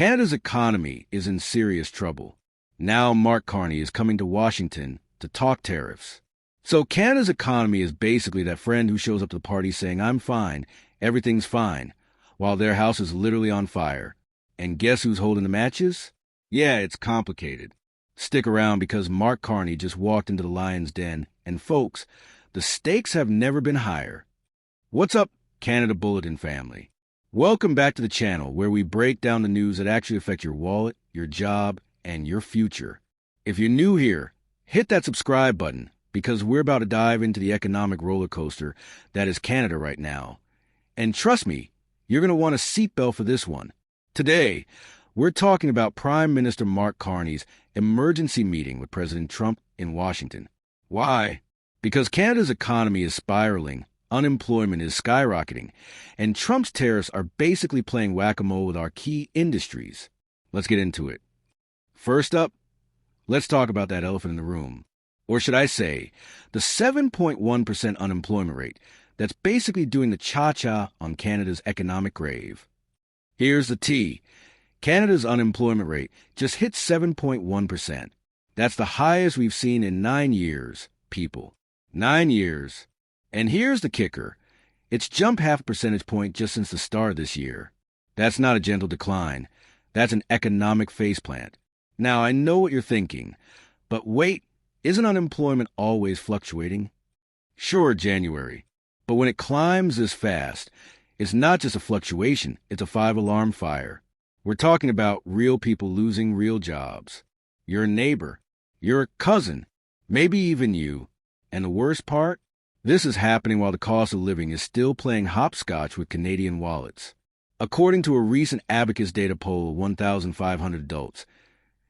Canada's economy is in serious trouble. Now Mark Carney is coming to Washington to talk tariffs. So Canada's economy is basically that friend who shows up to the party saying, "I'm fine, everything's fine," while their house is literally on fire. And guess who's holding the matches? Yeah, it's complicated. Stick around because Mark Carney just walked into the lion's den, and folks, the stakes have never been higher. What's up, Canada Bulletin family? Welcome back to the channel where we break down the news that actually affect your wallet, your job, and your future. If you're new here, hit that subscribe button because we're about to dive into the economic roller coaster that is Canada right now. And trust me, you're going to want a seatbelt for this one. Today, we're talking about Prime Minister Mark Carney's emergency meeting with President Trump in Washington. Why? Because Canada's economy is spiraling, unemployment is skyrocketing, and Trump's tariffs are basically playing whack-a-mole with our key industries. Let's get into it. First up, let's talk about that elephant in the room. Or should I say, the 7.1% unemployment rate that's basically doing the cha-cha on Canada's economic grave. Here's the tea. Canada's unemployment rate just hit 7.1%. That's the highest we've seen in 9 years, people. 9 years. And here's the kicker. It's jumped half a percentage point just since the start of this year. That's not a gentle decline. That's an economic faceplant. Now, I know what you're thinking, but wait, isn't unemployment always fluctuating? Sure, January. But when it climbs this fast, it's not just a fluctuation, it's a 5-alarm fire. We're talking about real people losing real jobs. Your neighbor, your cousin, maybe even you. And the worst part? This is happening while the cost of living is still playing hopscotch with Canadian wallets. According to a recent Abacus data poll of 1,500 adults,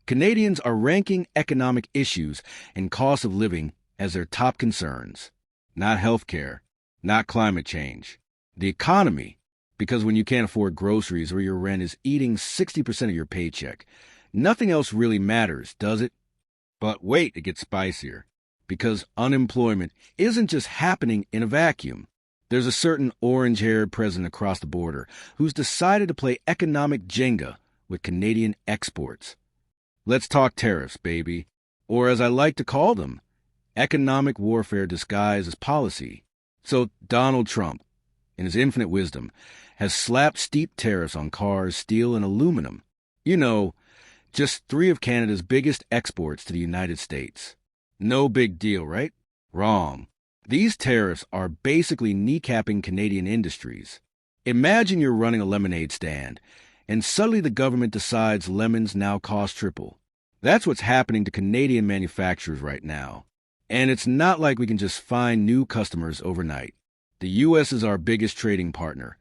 Canadians are ranking economic issues and cost of living as their top concerns. Not healthcare, not climate change. The economy, because when you can't afford groceries or your rent is eating 60% of your paycheck, nothing else really matters, does it? But wait, it gets spicier. Because unemployment isn't just happening in a vacuum. There's a certain orange-haired president across the border who's decided to play economic Jenga with Canadian exports. Let's talk tariffs, baby. Or as I like to call them, economic warfare disguised as policy. So Donald Trump, in his infinite wisdom, has slapped steep tariffs on cars, steel, and aluminum. You know, just 3 of Canada's biggest exports to the United States. No big deal, right? Wrong. These tariffs are basically kneecapping Canadian industries. Imagine you're running a lemonade stand, and suddenly the government decides lemons now cost triple. That's what's happening to Canadian manufacturers right now. And it's not like we can just find new customers overnight. The U.S. is our biggest trading partner.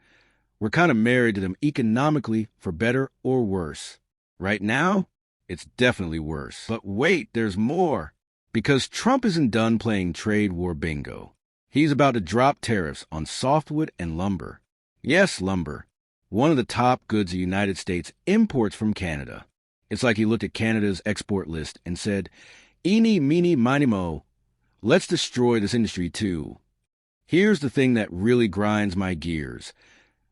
We're kind of married to them economically, for better or worse. Right now, it's definitely worse. But wait, there's more. Because Trump isn't done playing trade war bingo. He's about to drop tariffs on softwood and lumber. Yes, lumber. One of the top goods the United States imports from Canada. It's like he looked at Canada's export list and said, "Eeny, meeny, miny, mo. Let's destroy this industry too." Here's the thing that really grinds my gears.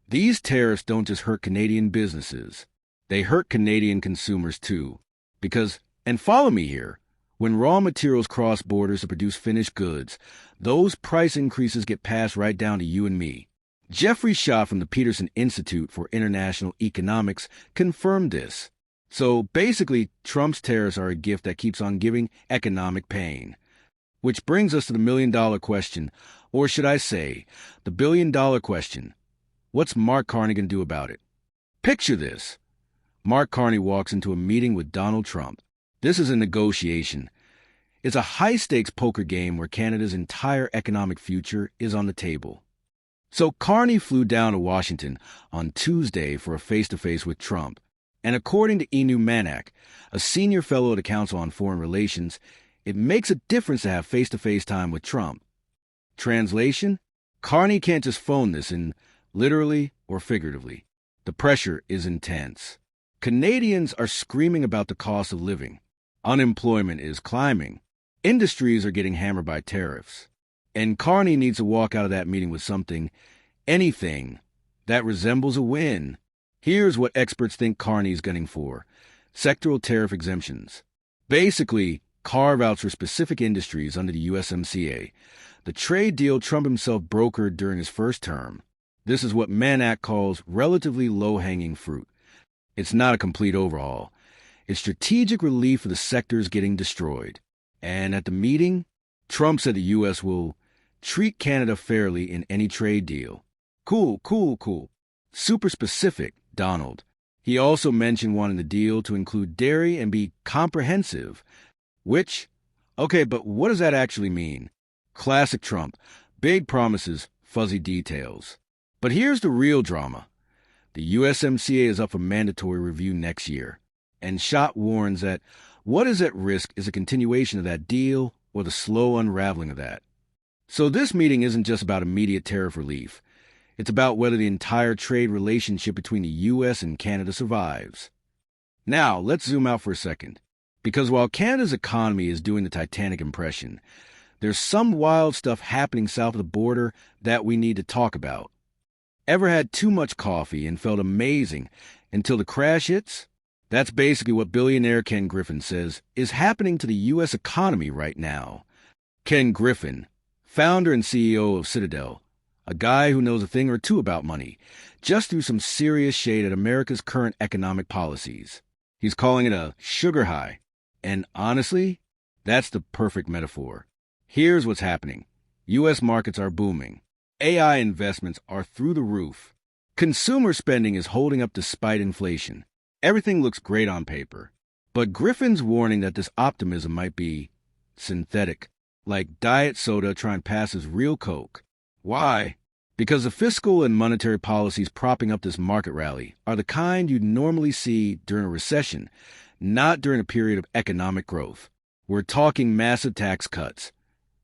These tariffs don't just hurt Canadian businesses. They hurt Canadian consumers too. Because, and follow me here, when raw materials cross borders to produce finished goods, those price increases get passed right down to you and me. Jeffrey Shaw from the Peterson Institute for International Economics confirmed this. So basically, Trump's tariffs are a gift that keeps on giving economic pain. Which brings us to the million-dollar question, or should I say, the billion-dollar question. What's Mark Carney going to do about it? Picture this. Mark Carney walks into a meeting with Donald Trump. This is a negotiation. It's a high-stakes poker game where Canada's entire economic future is on the table. So Carney flew down to Washington on Tuesday for a face-to-face with Trump. And according to Inu Manak, a senior fellow at the Council on Foreign Relations, it makes a difference to have face-to-face time with Trump. Translation? Carney can't just phone this in, literally or figuratively. The pressure is intense. Canadians are screaming about the cost of living. Unemployment is climbing. Industries are getting hammered by tariffs. And Carney needs to walk out of that meeting with something, anything, that resembles a win. Here's what experts think Carney is gunning for: sectoral tariff exemptions. Basically, carve-outs for specific industries under the USMCA, the trade deal Trump himself brokered during his first term. This is what Manac calls relatively low-hanging fruit. It's not a complete overhaul. It's strategic relief for the sectors getting destroyed. And at the meeting, Trump said the U.S. will treat Canada fairly in any trade deal. Cool. Super specific, Donald. He also mentioned wanting the deal to include dairy and be comprehensive, which, okay, but what does that actually mean? Classic Trump. Big promises, fuzzy details. But here's the real drama. The USMCA is up for mandatory review next year, and Schott warns that what is at risk is a continuation of that deal or the slow unraveling of that. So this meeting isn't just about immediate tariff relief. It's about whether the entire trade relationship between the U.S. and Canada survives. Now, let's zoom out for a second. Because while Canada's economy is doing the Titanic impression, there's some wild stuff happening south of the border that we need to talk about. Ever had too much coffee and felt amazing until the crash hits? That's basically what billionaire Ken Griffin says is happening to the U.S. economy right now. Ken Griffin, founder and CEO of Citadel, a guy who knows a thing or two about money, just threw some serious shade at America's current economic policies. He's calling it a sugar high. And honestly, that's the perfect metaphor. Here's what's happening. U.S. markets are booming. AI investments are through the roof. Consumer spending is holding up despite inflation. Everything looks great on paper. But Griffin's warning that this optimism might be synthetic, like diet soda trying to pass as real Coke. Why? Because the fiscal and monetary policies propping up this market rally are the kind you'd normally see during a recession, not during a period of economic growth. We're talking massive tax cuts.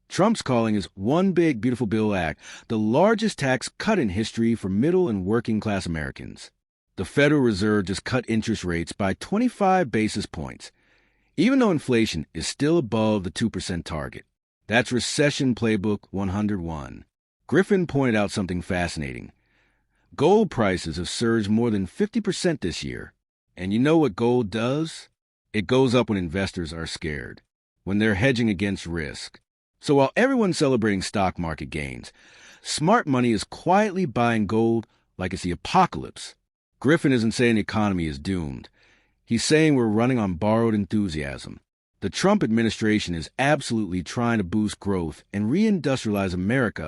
Trump's calling his One Big Beautiful Bill Act the largest tax cut in history for middle and working class Americans. The Federal Reserve just cut interest rates by 25 basis points, even though inflation is still above the 2% target. That's Recession Playbook 101. Griffin pointed out something fascinating. Gold prices have surged more than 50% this year. And you know what gold does? It goes up when investors are scared, when they're hedging against risk. So while everyone's celebrating stock market gains, smart money is quietly buying gold like it's the apocalypse. Griffin isn't saying the economy is doomed. He's saying we're running on borrowed enthusiasm. The Trump administration is absolutely trying to boost growth and reindustrialize America